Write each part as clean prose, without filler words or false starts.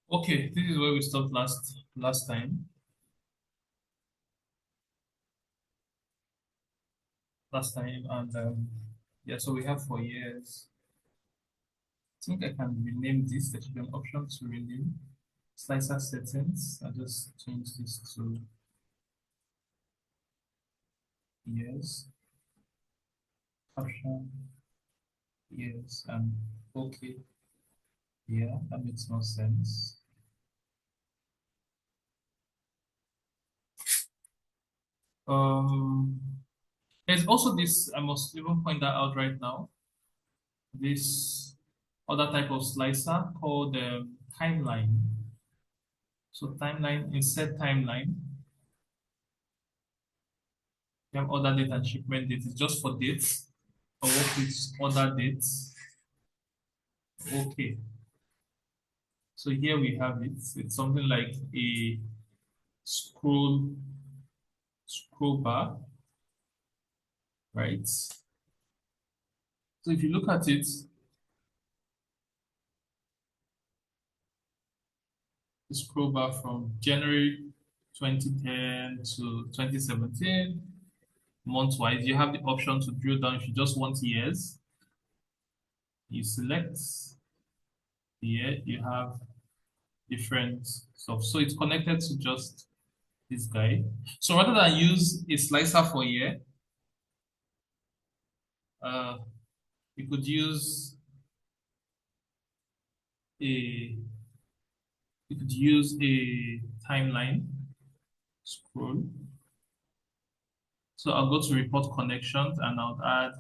Okay, this is where we stopped last time. And yeah, so we have 4 years. I think I can rename this. There should be an option to rename slicer settings. I'll just change this to years, caption, years, and okay. Yeah, that makes more sense. Um, there's also this, I must even point that out right now, this other type of slicer called timeline. So timeline, insert timeline. You have order date and shipment date. It's just for dates. Or work with order dates. Okay. So here we have it. It's something like a scroll scroll bar, right? So if you look at it, the scroll bar from January 2010 to 2017, month-wise, you have the option to drill down if you just want years. You select the year, you have different stuff. So it's connected to just this guy. So rather than use a slicer for year, uh, you could use a timeline scroll. So I'll go to report connections and I'll add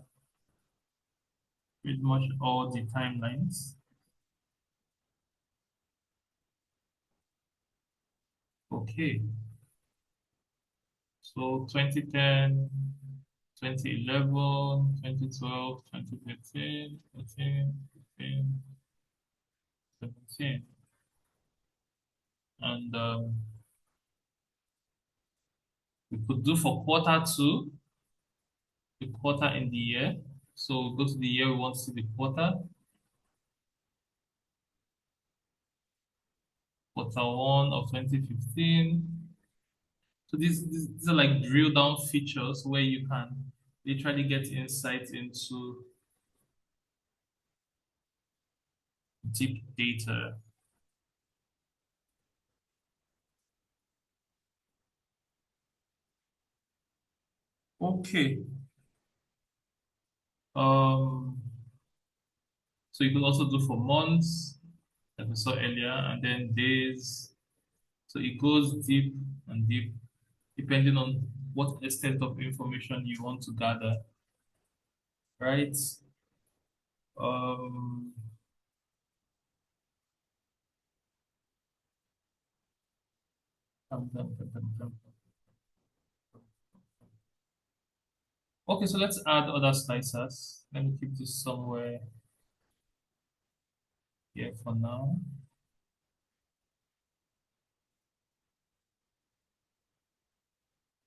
pretty much all the timelines. Okay. So 2010, 2011, 2012, 2013, 14, 15, 17. And we could do for quarter two, the quarter in the year. So go to the year we want to see the quarter one of 2015. So these are like drill down features where you can literally get insight into deep data. Okay. Um, so you could also do for months, like we saw earlier, and then days. So it goes deep and deep, depending on what extent of information you want to gather, right? Um, okay, so let's add other slicers. Let me keep this somewhere here for now.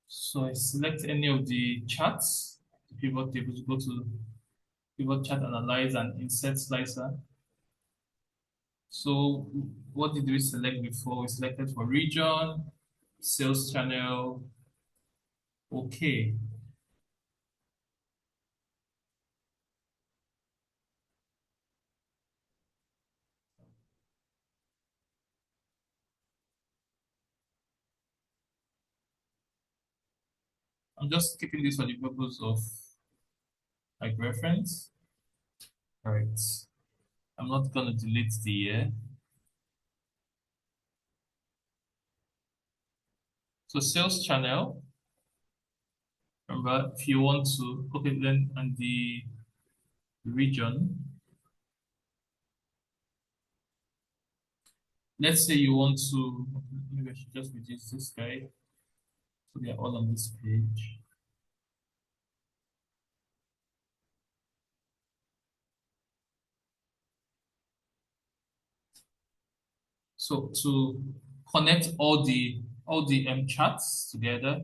So I select any of the charts, the pivot tables, go to pivot chart, analyze, and insert slicer. So what did we select before? We selected for region, sales channel. Okay. I'm just keeping this for the purpose of like reference. All right. I'm not gonna delete the year. So sales channel. Remember, if you want to, okay, then and the region. Let's say you want to, maybe I should just reduce this guy so they're all on this page. So to connect all the charts together,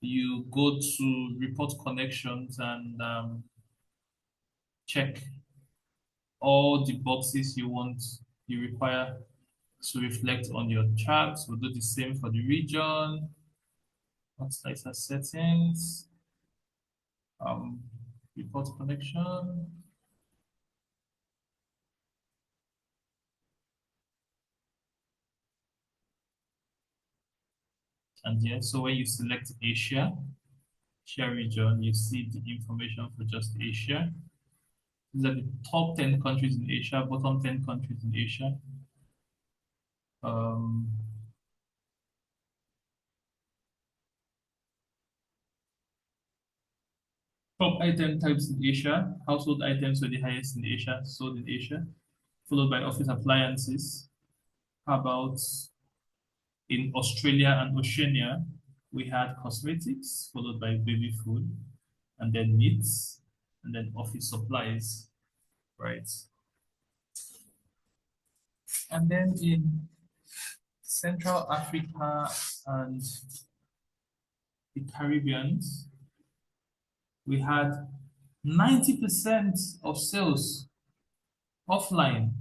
you go to report connections and check all the boxes you require to reflect on your chart. We'll do the same for the region. Slicer settings. Report connection. And yeah, so when you select Asia region, you see the information for just Asia. These are the top 10 countries in Asia, bottom 10 countries in Asia. Um, Top item types in Asia. Household items were the highest in Asia, sold in Asia, followed by office appliances. How about in Australia and Oceania? We had cosmetics, followed by baby food, and then meats, and then office supplies, right? And then in Central Africa and the Caribbean, we had 90% of sales offline.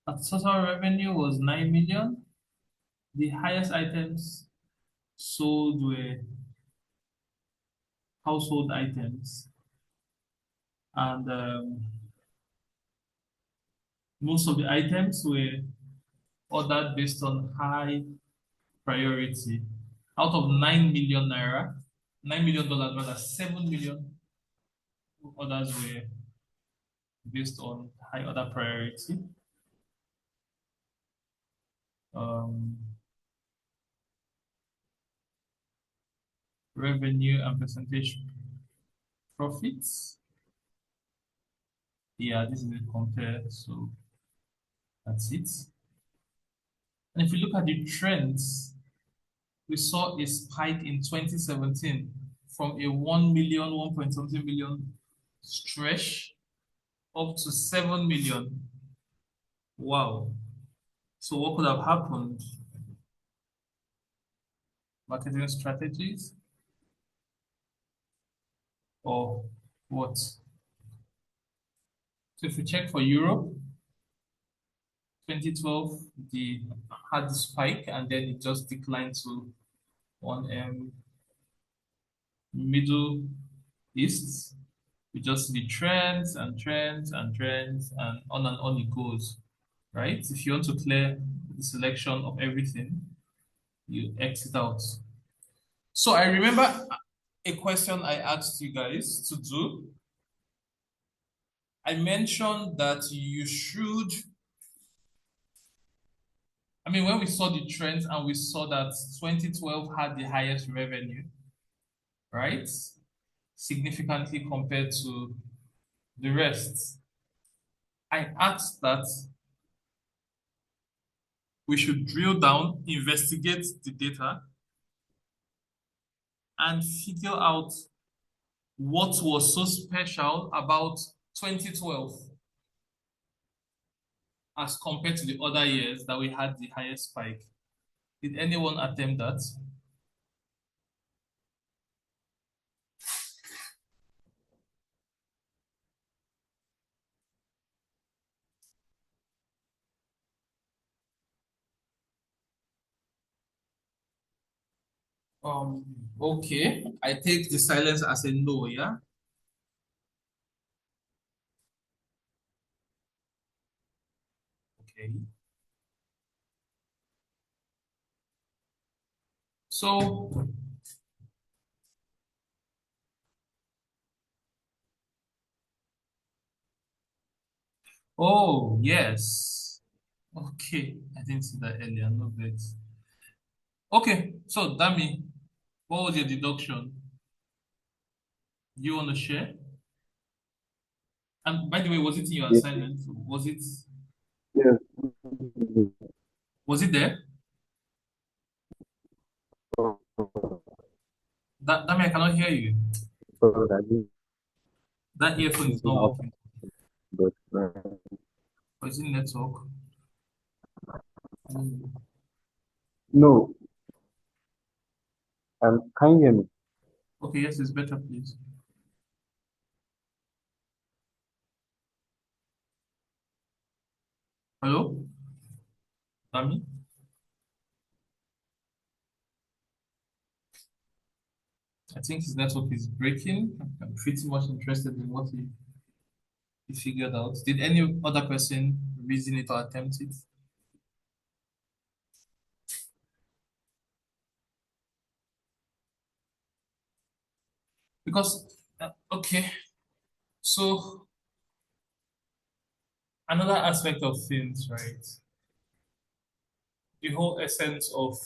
Our total revenue was 9 million. The highest items sold were household items, and most of the items were ordered based on high priority. Out of 9 million naira, $9 million rather, 7 million orders were based on high order priority. Um, Revenue and percentage profits. Yeah, this is a compare, so that's it. And if you look at the trends, we saw a spike in 2017 from a 1 million, 1 point something million stretch up to 7 million. Wow. So what could have happened? Marketing strategies or what? So if we check for Europe, 2012, the had the spike and then it just declined to one Middle East. We just see the trends and trends and trends and on it goes, right? If you want to clear the selection of everything, you exit out. So I remember a question I asked you guys to do. I mentioned that you should, I mean, when we saw the trends and we saw that 2012 had the highest revenue, right? Significantly compared to the rest. I asked that we should drill down, investigate the data, and figure out what was so special about 2012 as compared to the other years that we had the highest spike. Did anyone attempt that? Um, okay. I take the silence as a no, yeah? Okay. So, oh, yes. Okay. I didn't see that earlier. No vex. Okay. So, Dami, what was your deduction? You want to share? And by the way, was it in your Yes. assignment? Yes. Was it there? Dami, I cannot hear you. So that That earphone is is not not, working. but Or is it network? Mm. no, can you hear me? Okay, yes, it's better, please. Hello? Dami? I think his network is breaking. I'm pretty much interested in what he figured out. Did any other person reason it or attempt it? Because, okay, so another aspect of things, right? The whole essence of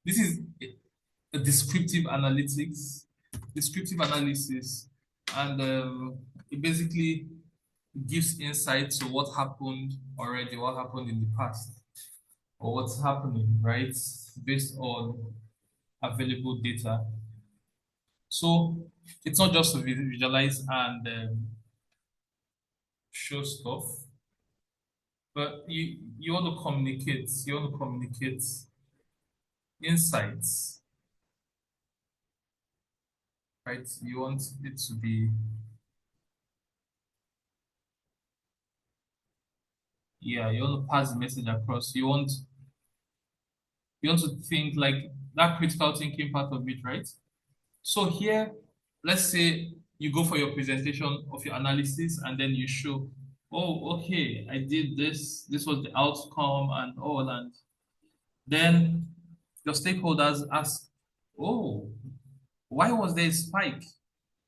this is a descriptive analytics, descriptive analysis, and it basically gives insight to what happened already, what happened in the past, or what's happening, right? Based on available data. So it's not just to visualize and show stuff, but you want to communicate. You want to communicate insights, right? You want it to be, yeah. You want to pass the message across. You want to think like that critical thinking part of it, right? So here, let's say you go for your presentation of your analysis and then you show, oh, okay, I did this, this was the outcome and all, and then your stakeholders ask, oh, why was there a spike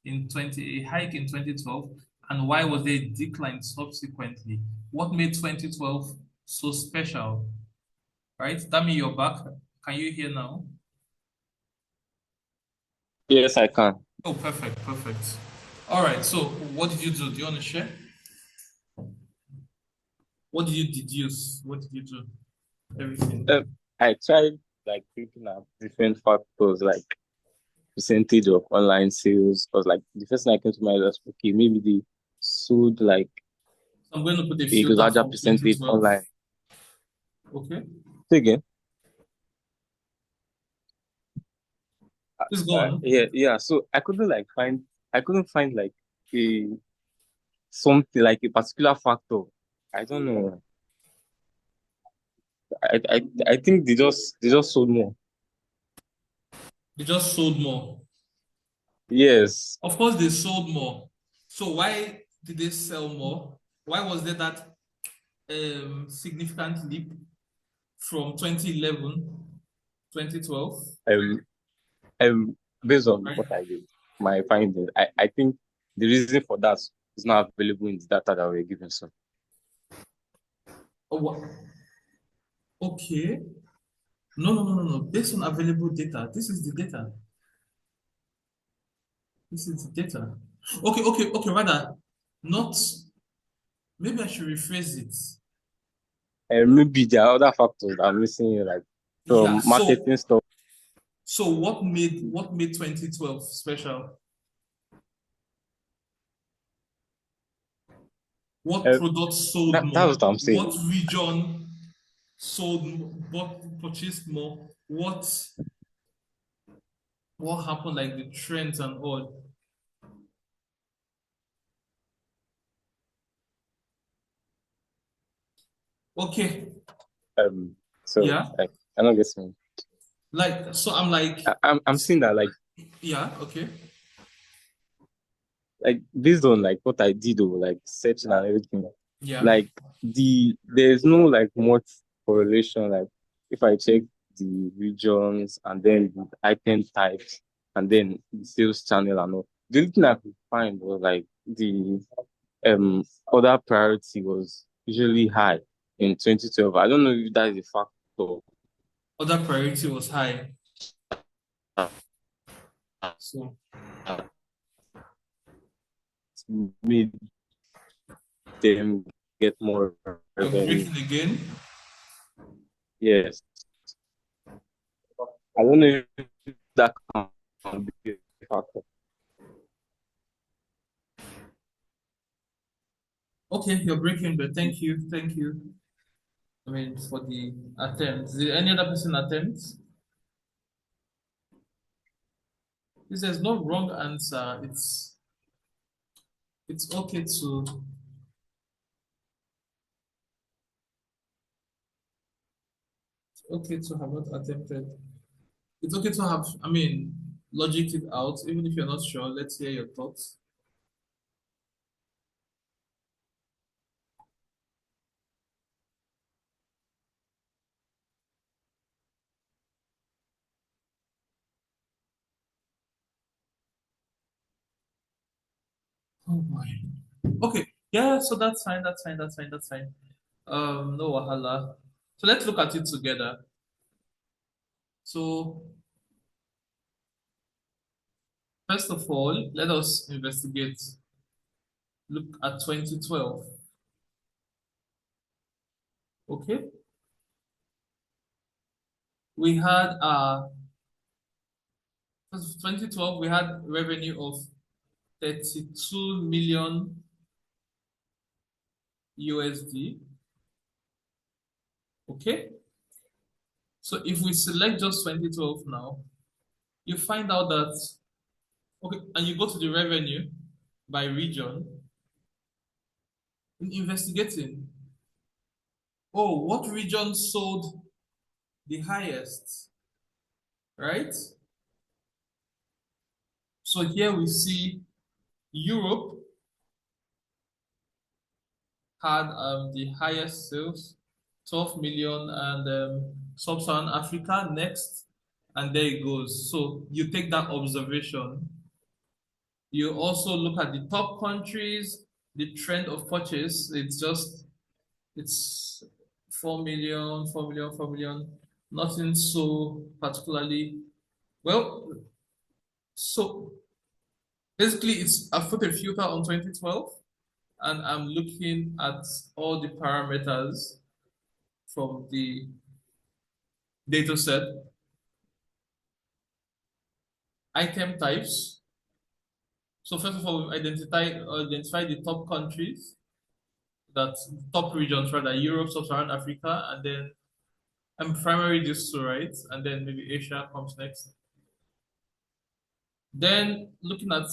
in 20, a hike in 2012, and why was there a decline subsequently? What made 2012 so special, right? Tell me you're back. Can you hear now? Yes, I can. Oh, perfect, perfect. All right, so what did you do? Do you want to share? What did you deduce? What did you do? Everything. I tried like looking at different factors like percentage of online sales because like the first thing I came to mind was okay, maybe they sold like I'm going to put a a filter larger from percentage 2012. online. Okay, Say again. please go on. Yeah. So I couldn't find like a something like a particular factor. I don't know. I think they just sold more. They just sold more. Yes. Of course, they sold more. So why did they sell more? Why was there that significant leap from 2011, 2012? Um Based on Right? what I did, my findings, I think the reason for that is not available in the data that we're given. So Oh, okay. No, no, no, no, no. Based on available data, this is the data. This is the data. Okay, okay, okay. Rather, not. Maybe I should rephrase it. maybe there are other factors that I'm missing here, like Yeah. from marketing So, stuff. so what made 2012 special? What Uh, product sold that's more? what I'm saying. What region sold, bought, purchased more? What happened, like the trends and all? Okay, Um, so yeah. like I don't get me. Like, so I'm like, I'm seeing that yeah, okay, like based on like what I did or like searching and everything, yeah. like there's no like much correlation. Like if I check the regions and then the item types and then the sales channel and all, the only thing I could find was like the other priority was usually high in 2012. I don't know if that is a factor. Other priority was high. So Made them get more you're revenue. breaking again. Yes. I don't know if that can be a factor. Okay, you're breaking, but thank you, thank you. I mean, for the attempt. Did any other person attempt? This is no wrong answer. It's okay to okay to have not attempted. It's okay to have, logic it out, even if you're not sure. Let's hear your thoughts. Oh my. Okay. Yeah, so that's fine, that's fine, that's fine, that's fine. No wahala. So let's look at it together. So first of all, let us investigate. Look at 2012. Okay. We had 2012 we had revenue of 32 million USD. Okay. So if we select just 2012 now, you find out that, okay, and you go to the revenue by region, in investigating, oh, what region sold the highest, right? So here we see Europe had the highest sales, 12 million, and Sub-Saharan Africa next, and there it goes. So you take that observation. You also look at the top countries, the trend of purchase. It's 4 million, 4 million, 4 million. Nothing so particularly well. So basically, I put a filter on 2012, and I'm looking at all the parameters from the data set, item types. So first of all, we identify the top countries, that top regions rather, Europe, Sub-Saharan Africa, and then primary these two, right? And then maybe Asia comes next. Then looking at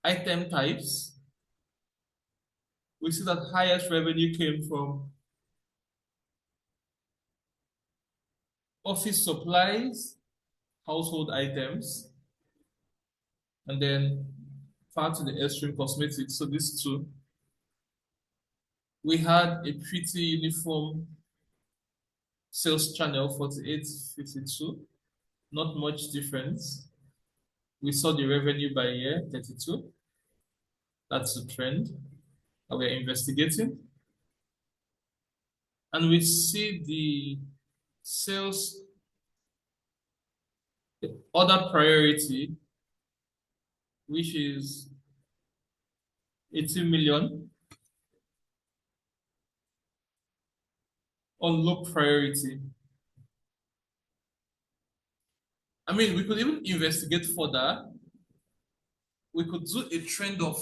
item types, we see that highest revenue came from office supplies, household items, and then far to the extreme cosmetics. So these two. We had a pretty uniform sales channel, 48.52, not much difference. We saw the revenue by year, 32. That's the trend that we're investigating. And we see the sales order priority, which is 18 million on low priority. We could even investigate further. We could do a trend of,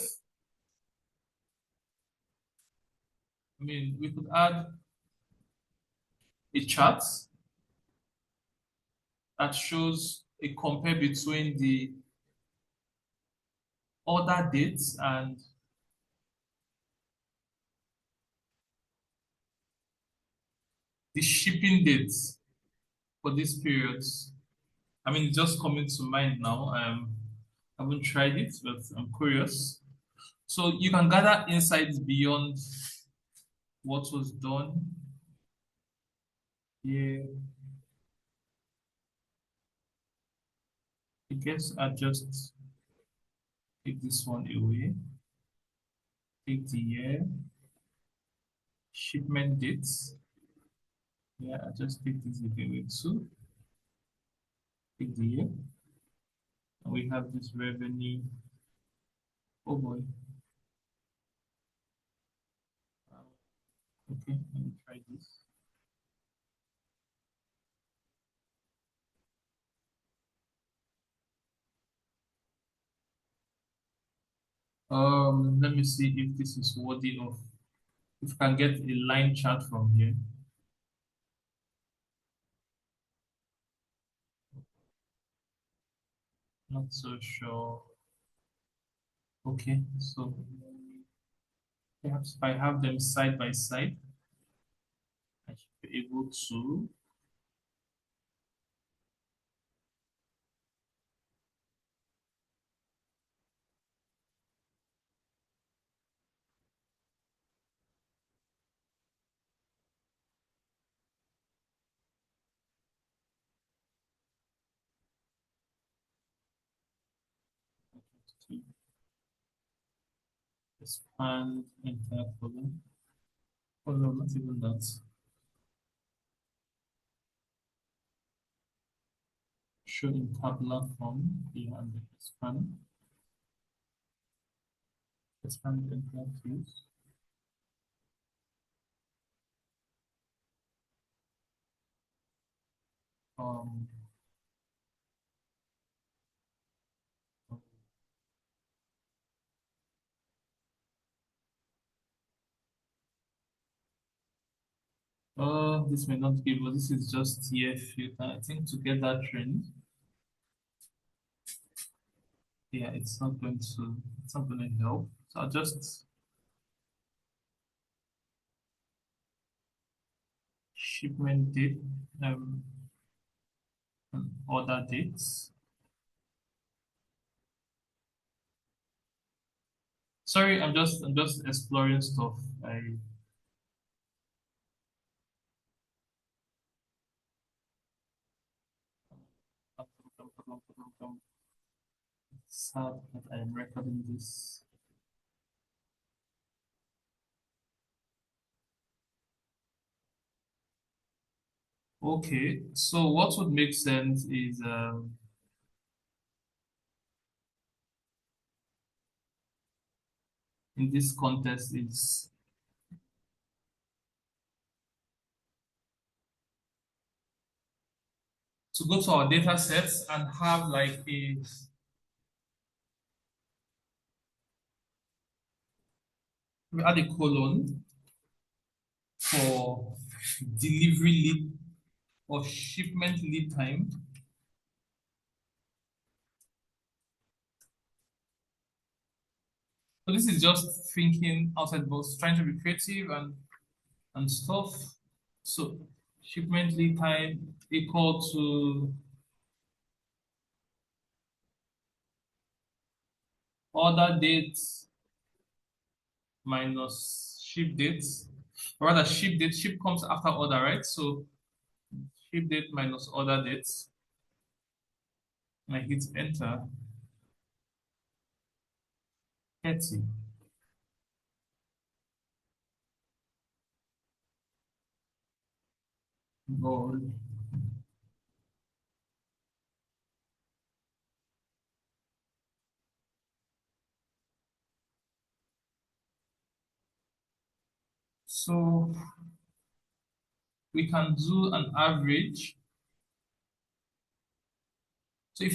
we could add a chart that shows a compare between the order dates and the shipping dates for these periods. It's just coming to mind now. I haven't tried it, but I'm curious. So you can gather insights beyond what was done here. I guess I just take this one away. Take the year, shipment dates. Yeah, I just take this away too. Take the year. And we have this revenue. Oh boy. Okay, let me try this. Let me see if this is worthy of, if I can get a line chart from here. Not so sure. Okay, so perhaps if I have them side by side, I should be able to to expand entire column. Oh no, not even that. Show in tabular form. Yeah, and then expand the entire field. Um, this may not give, but this is just year field. I think to get that trend, yeah, it's not going to help. So I'll just shipment date, and order dates. Sorry, I'm just exploring stuff. Sad that I am recording this. Okay, so what would make sense is in this context is to go to our data sets and have like we add a colon for delivery lead or shipment lead time. So this is just thinking outside the box, trying to be creative and stuff. So shipment lead time equal to order date minus ship date. Or rather, ship comes after order, right? So ship date minus order date. And I hit enter. 30. Goal. So we can do an average. So if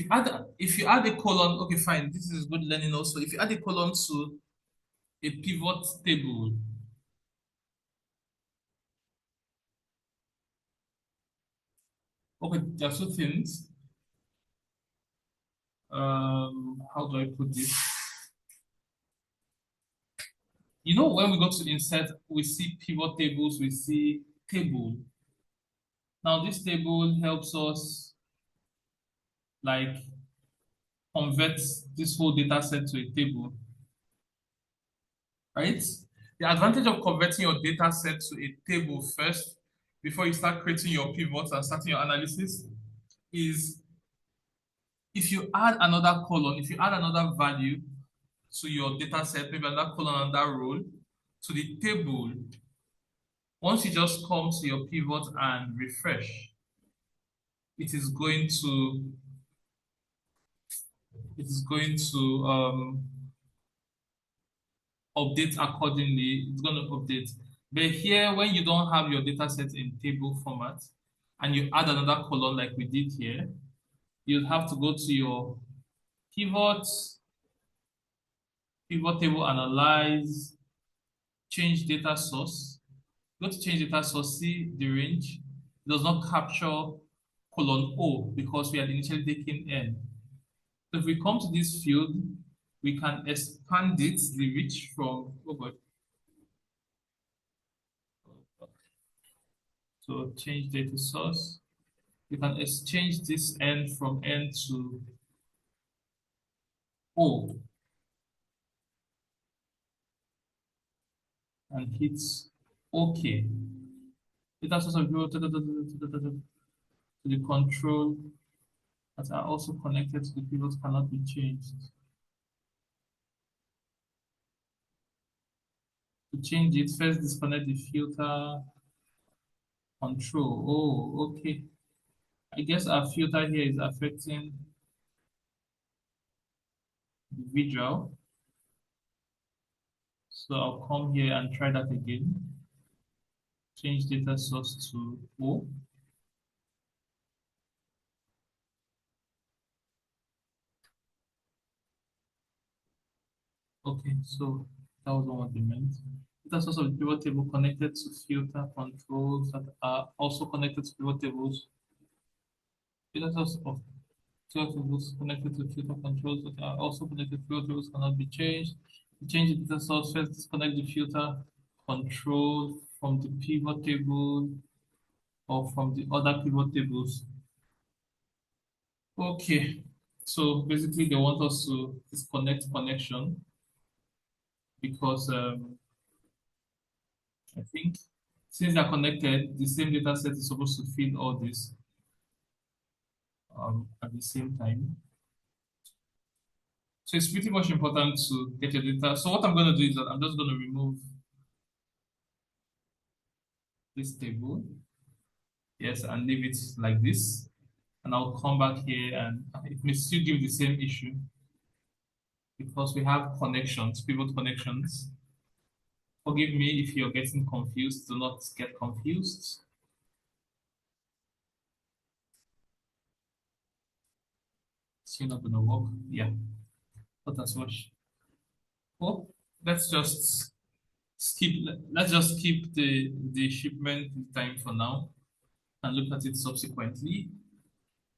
you add a column, okay, fine. This is good learning also. If you add a column to a pivot table, okay, there are two things. How do I put this? You know, when we go to insert, we see pivot tables, we see table. Now this table helps us like convert this whole data set to a table, right? The advantage of converting your data set to a table first before you start creating your pivots and starting your analysis is if you add another column, if you add another value to your data set, maybe another column, another row to the table, once you just come to your pivot and refresh, it is going to update accordingly. It's going to update. But here, when you don't have your data set in table format and you add another column like we did here, you'll have to go to your pivot table, analyze, change data source. Go to change data source, see the range. It does not capture colon O because we had initially taken N. So if we come to this field, we can expand it, the reach from, oh God. So change data source. We can exchange this N from N to O and hit OK. Data source of to the control that are also connected to the pivot cannot be changed. To change it, first disconnect the filter control. Oh, okay. I guess our filter here is affecting the visual. So I'll come here and try that again. Change data source to O. Okay, so that was what they meant. Data source of the pivot table connected to filter controls that are also connected to pivot tables. Data source of pivot tables connected to filter controls that are also connected to pivot tables cannot be changed. To change the data source, first disconnect the filter control from the pivot table or from the other pivot tables. Okay, so basically they want us to disconnect connection because I think since they're connected, the same data set is supposed to feed all this at the same time. So it's pretty much important to get your data. So what I'm going to do is that I'm just going to remove this table, yes, and leave it like this. And I'll come back here and it may still give the same issue because we have connections, pivot connections. Forgive me if you're getting confused. Do not get confused. Still not gonna work. Yeah, but that's much. Oh, let's just skip. Let's just keep the shipment time for now and look at it subsequently.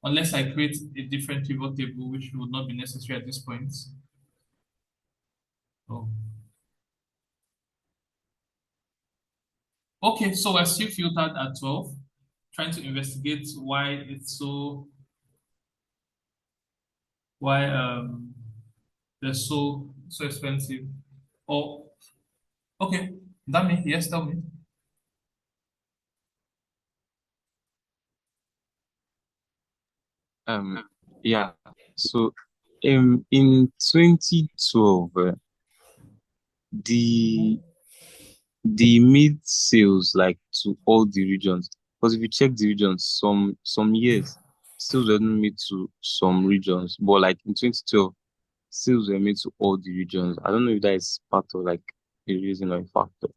Unless I create a different pivot table, which would not be necessary at this point. Oh. Okay, so we're still filtered at 12, trying to investigate why it's why they're so expensive. Oh, okay. That me? Yes, tell me. Um, yeah. So, in 2012, the mid sales like to all the regions. Because if you check the regions, some years sales were not made to some regions, but like in 2012, sales were made to all the regions. I don't know if that is part of like a reason or a factor.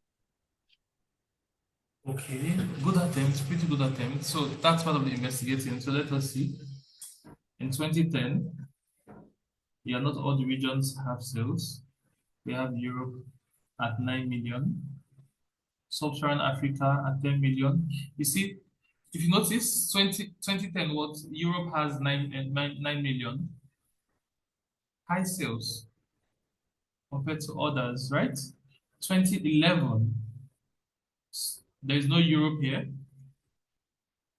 Okay, good attempt, pretty good attempt. So that's part of the investigating. So let us see. In 2010, yeah, not all the regions have sales. We have Europe at 9 million, Sub-Saharan Africa at 10 million. You see, if you notice, 2010, what Europe has 9 million high sales compared to others, right? 2011, there is no Europe here.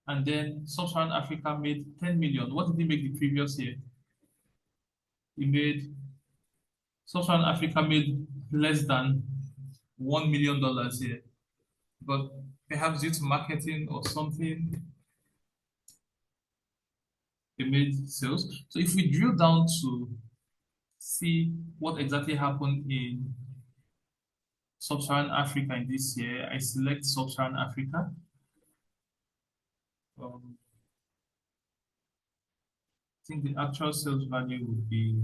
And then Sub-Saharan Africa made 10 million. What did he make the previous year? He made, Sub-Saharan Africa made less than $1 million here. But perhaps due to marketing or something, they made sales. So if we drill down to see what exactly happened in Sub-Saharan Africa in this year, I select Sub-Saharan Africa. I think the actual sales value would be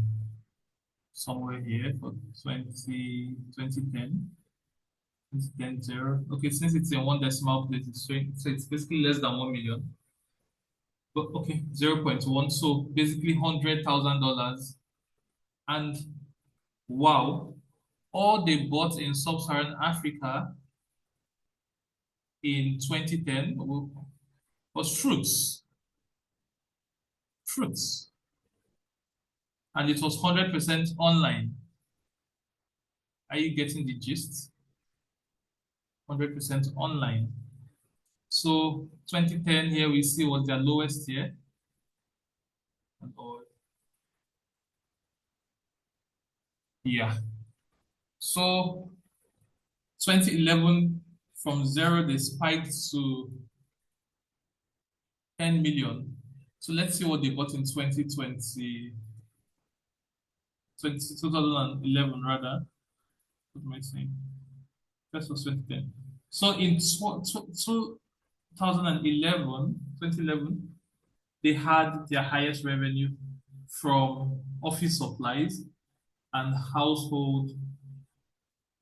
somewhere here for 2010. 2010 0. Okay, since it's in one decimal place, so it's basically less than 1 million. But okay, 0.1. So basically $100,000. And wow, all they bought in Sub-Saharan Africa in 2010 was fruits. Fruits. And it was 100% online. Are you getting the gist? 100% online. So 2010 here we see was their lowest year. Yeah. So 2011 from zero they spiked to 10 million. So let's see what they bought in 2011 rather. What am I saying? First was 2010. So in 2011, they had their highest revenue from office supplies and household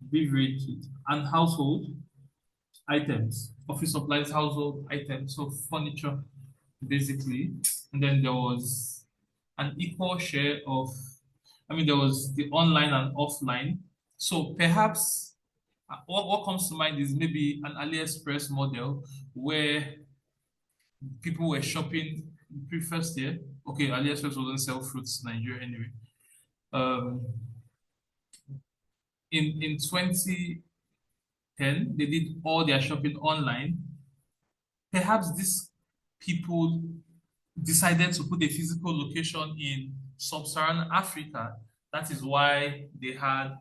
beverages and household items, office supplies, household items, so furniture basically. And then there was an equal share of, there was the online and offline. So perhaps what comes to mind is maybe an AliExpress model where people were shopping first year. Okay, AliExpress wasn't sell fruits in Nigeria anyway. Um, in 2010, they did all their shopping online. Perhaps these people decided to put a physical location in sub-Saharan Africa. That is why they had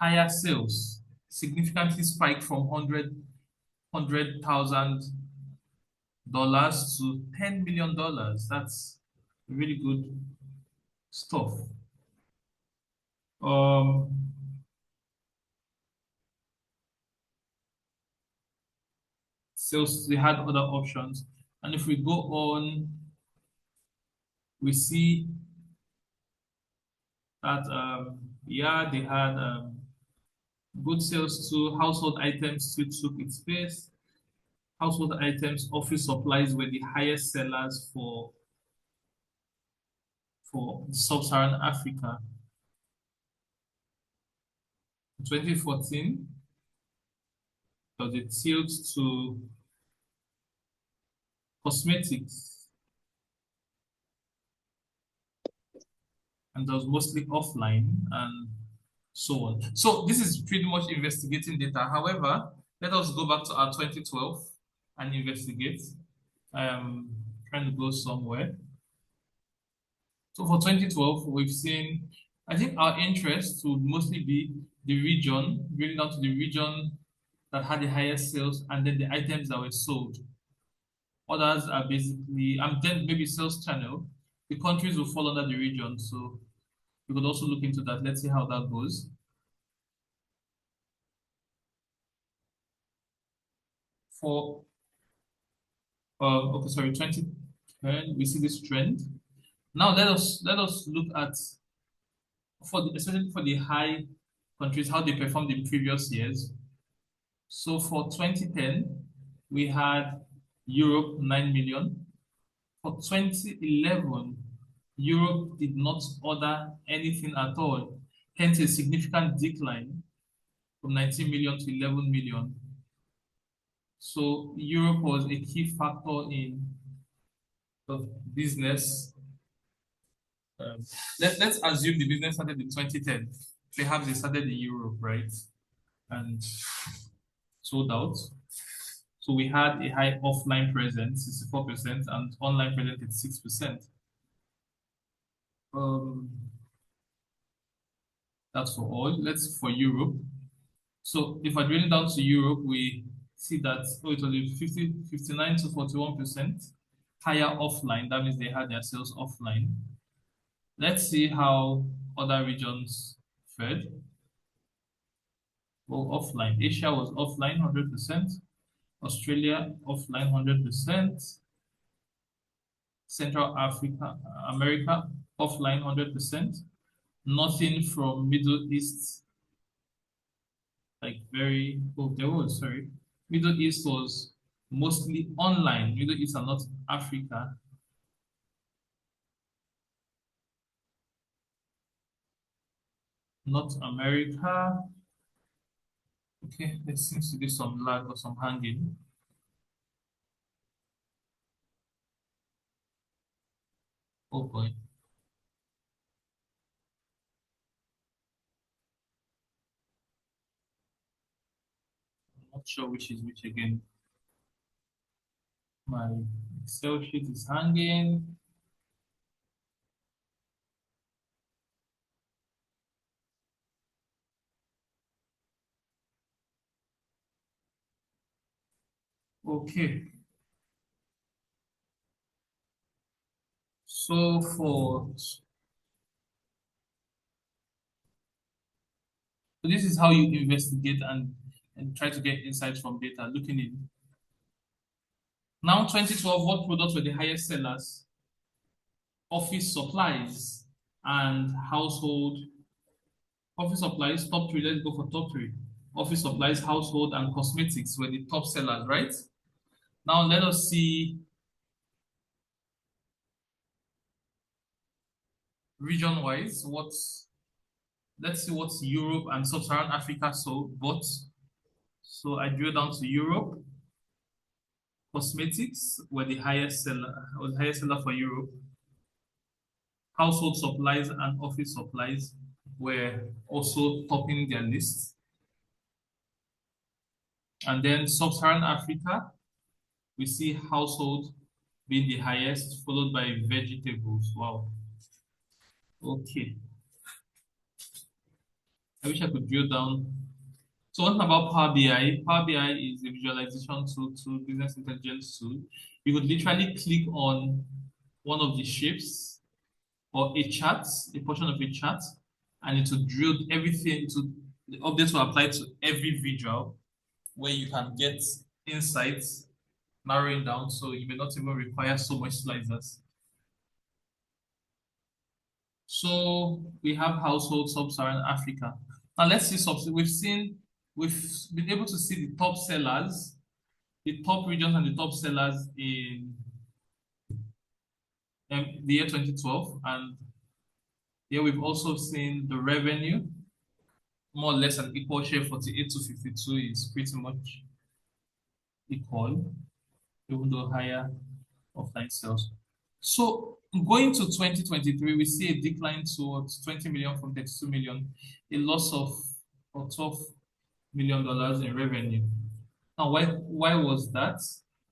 higher sales, significantly spiked from $100,000 to $10 million. That's really good stuff. Um, Sales, they had other options. And if we go on, we see that, yeah, they had good sales to household items still took its place. Household items, office supplies were the highest sellers for sub-Saharan Africa. In 2014, there was a tilt to cosmetics, and that was mostly offline and so on. So this is pretty much investigating data. However, let us go back to our 2012 and investigate. I am trying to go somewhere. So for 2012, we've seen, I think our interest would mostly be the region, really down to the region that had the highest sales and then the items that were sold. Others are basically, and then maybe sales channel. The countries will fall under the region. So we could also look into that. Let's see how that goes. For, okay, sorry, 2010, we see this trend. Now let us look at, especially for the high countries, how they performed in previous years. So for 2010, we had Europe 9 million. For 2011, Europe did not order anything at all, hence a significant decline from 19 million to 11 million. So Europe was a key factor in the business. Let's assume the business started in 2010. Perhaps they started in Europe, right? And sold out. So we had a high offline presence, 64%, and online presence at 6%. Um, that's for all. Let's for Europe. So if I drill down to Europe, we see that it was 59 to 41% higher offline. That means they had their sales offline. Let's see how other regions fared. Well, offline. Asia was offline 100%. Australia offline 100%. Central Africa, America offline 100%. Nothing from Middle East, like very, oh, there was, sorry. Middle East was mostly online. Middle East and North Africa. North America. Okay, there seems to be some lag or some hanging. Oh boy. I'm not sure which is which again. My Excel sheet is hanging. Okay. So for So this is how you investigate and try to get insights from data, looking in. Now, 2012, what products were the highest sellers? Office supplies and household. Office supplies, top three. Let's go for top three. Office supplies, household, and cosmetics were the top sellers, right? Now let us see region-wise. Let's see what Europe and Sub-Saharan Africa bought. So I drill down to Europe. Cosmetics were the highest seller, was the highest seller for Europe. Household supplies and office supplies were also topping their list. And then Sub-Saharan Africa, we see household being the highest, followed by vegetables. Wow. Okay. I wish I could drill down. So one thing about Power BI, Power BI is a visualization tool, business intelligence tool. You would literally click on one of the shapes or a chart, a portion of a chart, and it will drill everything to the updates will apply to every visual where you can get insights, narrowing down, so you may not even require so much slicers. So we have household Sub-Saharan Africa. Now let's see we've been able to see the top sellers, the top regions and the top sellers in the year 2012. And here we've also seen the revenue, more or less an equal share, 48 to 52 is pretty much equal, even though higher offline sales. So going to 2023, we see a decline towards 20 million from 32 million, a loss of $12 million in revenue. Now, why was that?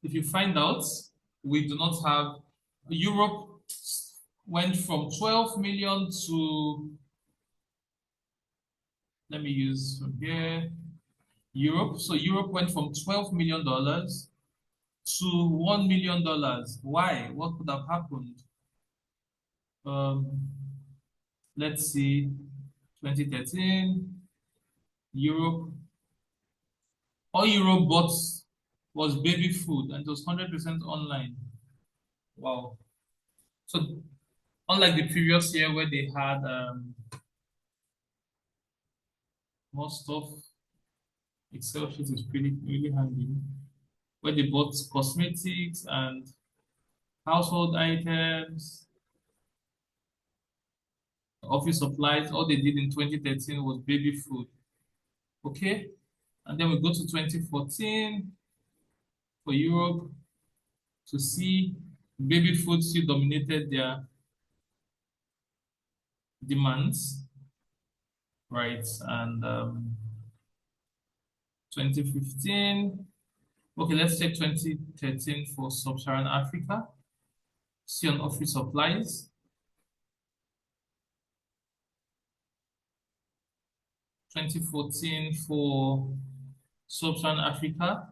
If you find out, we do not have Europe went from 12 million to, let me use from here, Europe. So Europe went from $12 million to $1 million. Why? What could have happened? Let's see, 2013, Europe. All Europe bought was baby food, and it was 100% online. Wow. So unlike the previous year where they had more stuff, Excel sheet is really handy. Where they bought cosmetics and household items, office supplies. All they did in 2013 was baby food. Okay, and then we go to 2014 for Europe to see baby food still dominated their demands, right? And 2015. Okay, let's take 2013 for Sub-Saharan Africa. See on office supplies. 2014 for Sub-Saharan Africa,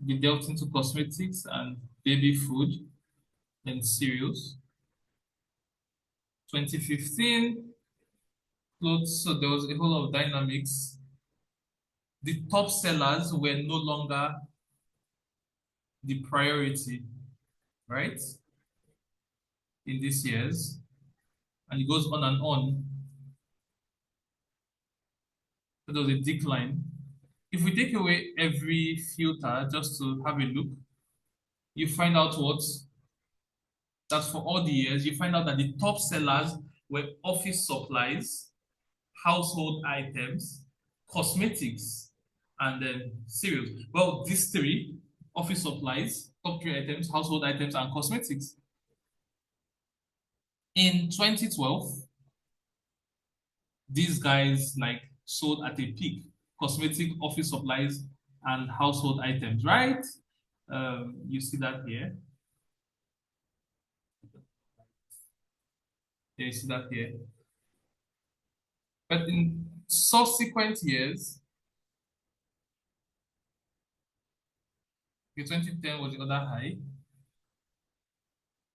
we dealt into cosmetics and baby food and cereals. 2015, clothes, so there was a whole lot of dynamics. The top sellers were no longer the priority, right? In these years, and it goes on and on. So there was a decline. If we take away every filter just to have a look, you find out that for all the years, you find out that the top sellers were office supplies, household items, cosmetics, and then cereals. Well, these three, office supplies, top three items, household items, and cosmetics. In 2012, these guys sold at a peak, cosmetic, office supplies, and household items, right? You see that here. Yeah, you see that here. But in subsequent years, 2010 was the other high.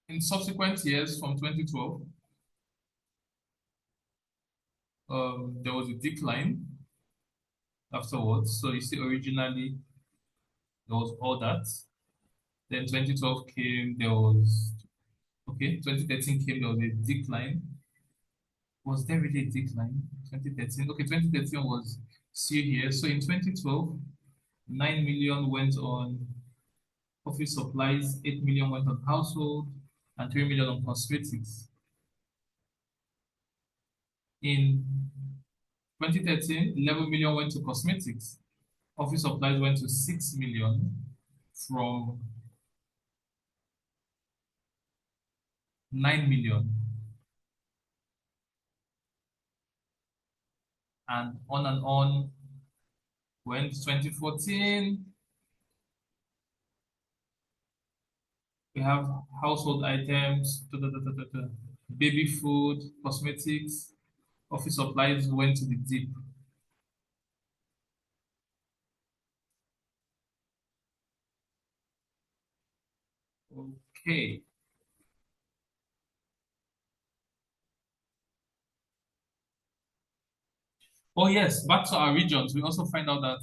In subsequent years from 2012, there was a decline. afterwards. So you see, originally there was all that. Then 2012 came, there was, okay, 2013 came, there was a decline. Was there really a decline? 2013. Okay, 2013 was still here. So in 2012, 9 million went on office supplies, 8 million went on household, and 3 million on cosmetics. In 2013, 11 million went to cosmetics. Office supplies went to 6 million from 9 million. And on went 2014. We have household items, baby food, cosmetics, office supplies went to the dip. Okay. Oh yes, back to our regions. We also find out that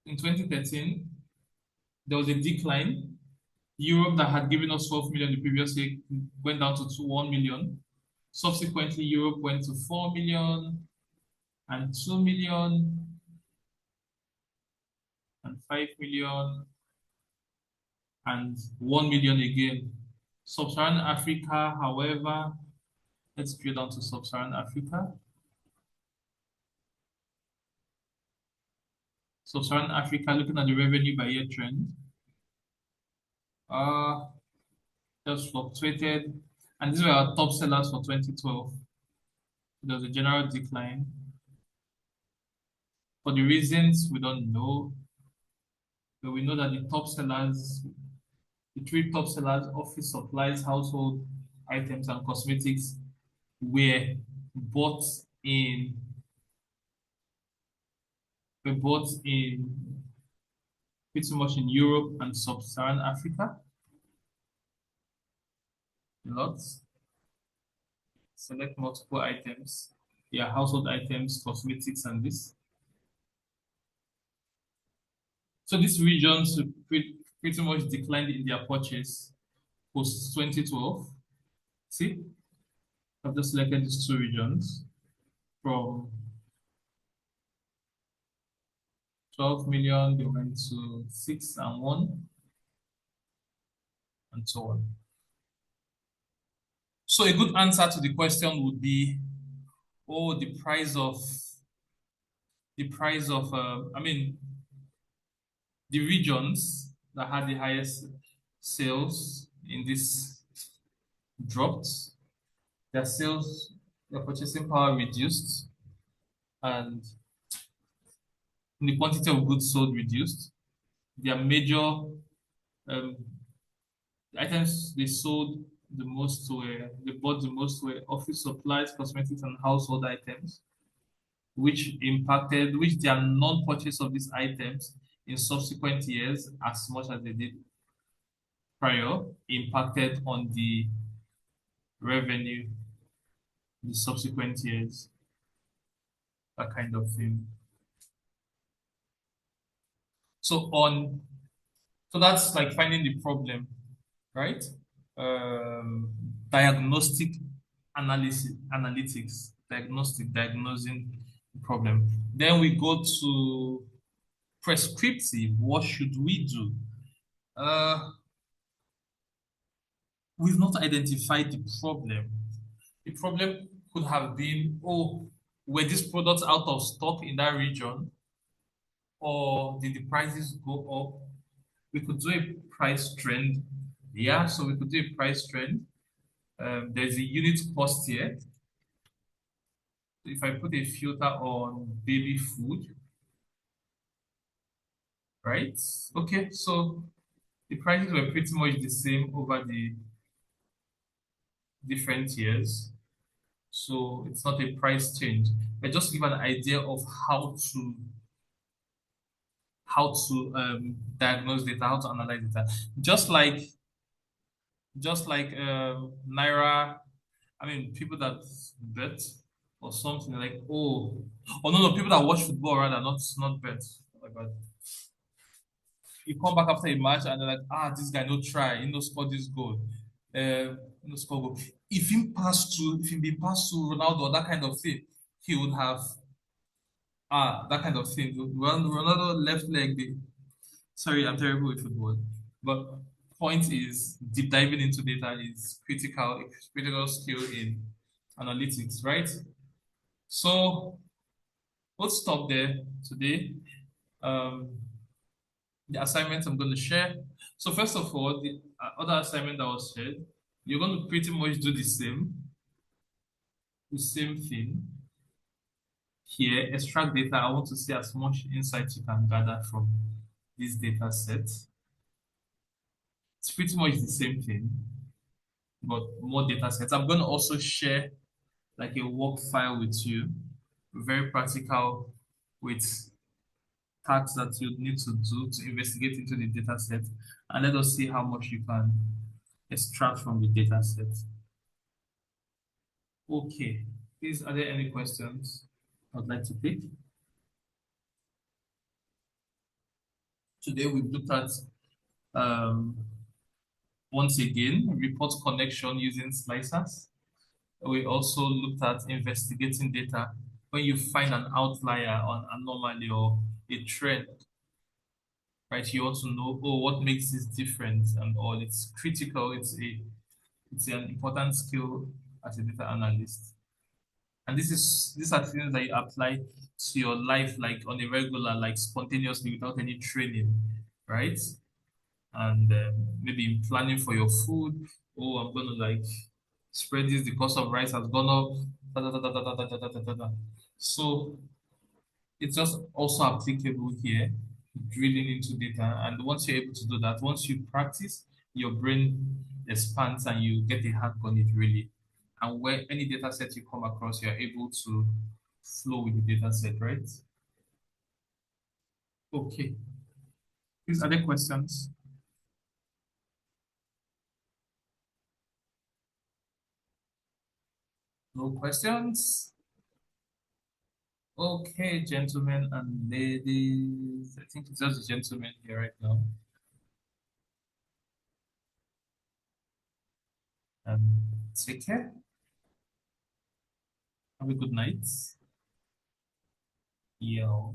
in 2013, there was a decline. Europe, that had given us 12 million the previous year, went down to 1 million. Subsequently, Europe went to 4 million and 2 million and 5 million and 1 million again. Sub-Saharan Africa, however, let's drill down to Sub-Saharan Africa. Sub-Saharan Africa, looking at the revenue by year trend, just fluctuated. And these were our top sellers for 2012. There was a general decline. For the reasons we don't know, but we know that the top sellers, the three top sellers, office supplies, household items, and cosmetics, were bought in pretty much in Europe and Sub-Saharan Africa. A lot. Select multiple items. Yeah, household items, cosmetics, and this. So these regions pretty much declined in their purchase post 2012. See, I've just selected these two regions from 12 million, they went to 6 and 1, and so on. So a good answer to the question would be, oh, the price of, I mean, the regions that had the highest sales in this dropped. Their sales, their purchasing power reduced, and the quantity of goods sold reduced. Their major items they sold the most were, they bought the most were office supplies, cosmetics, and household items, which their non-purchase of these items in subsequent years, as much as they did prior, impacted on the revenue in the subsequent years, that kind of thing. So that's like finding the problem, right? Diagnostic analytics, diagnosing the problem. Then we go to prescriptive. What should we do? We've not identified the problem. The problem could have been, oh, were these products out of stock in that region? Or did the prices go up? We could do a price trend. Yeah, so we could do a price trend. There's a unit cost here. If I put a filter on baby food, right? Okay, so the prices were pretty much the same over the different years. So it's not a price change, but just give an idea of how to diagnose data, how to analyze data. Just like Naira, I mean, people that bet, or something like, oh no, people that watch football rather, not bet. Oh my God. You come back after a match and they're like, this guy no try, he no score this goal. No score goal. If he been passed to Ronaldo or that kind of thing, he would have that kind of thing. Ronaldo left leg. Sorry, I'm terrible with football. But point is, deep diving into data is critical skill in analytics, right? So we'll stop there today. Um, the assignments I'm going to share. So first of all, the other assignment that was shared, you're going to pretty much do the same thing here. Extract data. I want to see as much insight you can gather from this data set. It's pretty much the same thing, but more data sets. I'm going to also share like a work file with you, very practical with tasks that you need to do to investigate into the data set, and let us see how much you can extract from the data set. Okay, please, are there any questions I'd like to pick? Today we've looked at, um, once again, report connection using slicers. We also looked at investigating data when you find an outlier on anomaly or a trend, right? You want to know, what makes this different and all. It's critical. It's an important skill as a data analyst. And these are things that you apply to your life like on a regular, like spontaneously without any training, right? And maybe in planning for your food. Oh, I'm gonna like spread this. The cost of rice has gone up. Da, da, da, da, da, da, da, da, da, da, da. So it's just also applicable here, drilling into data. And once you're able to do that, once you practice, your brain expands and you get a handle on it really. And where any data set you come across, you're able to flow with the data set, right? Okay. Please, are there questions? No questions? Okay, gentlemen and ladies. I think it's just a gentleman here right now. Take care. Have a good night. Yeah.